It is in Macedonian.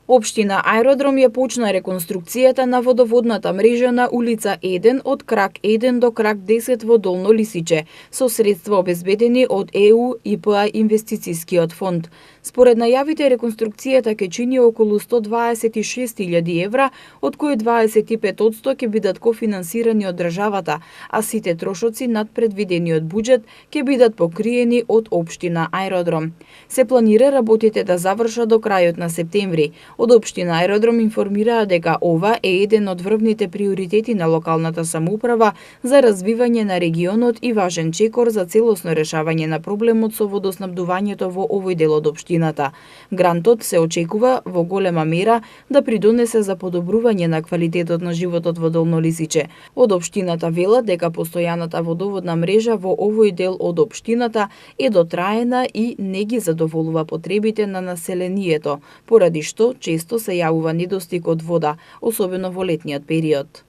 Општина Аеродром ја почна реконструкцијата на водоводната мрежа на улица 1 од крак 1 до крак 10 во Долно Лисиче, со средства обезбедени од ЕУ ИПА инвестицискиот фонд. Според најавите, реконструкцијата ќе чини околу 126.000 евра, од кои 25% ќе бидат кофинансирани од државата, а сите трошоци над предвидениот буџет ќе бидат покриени од Општина Аеродром. Се планира работите да завршат до крајот на септември. Од Општина Аеродром информираа дека ова е еден од врвните приоритети на локалната самоуправа за развивање на регионот и важен чекор за целосно решавање на проблемот со водоснабдувањето во овој дел од општината. Грантот се очекува во голема мера да придонесе за подобрување на квалитетот на животот во Долно Лисиче. Од општината велат дека постојаната водоводна мрежа во овој дел од општината е дотраена и не ги задоволува потребите на населението, поради што често се јавува недостиг од вода, особено во летниот период.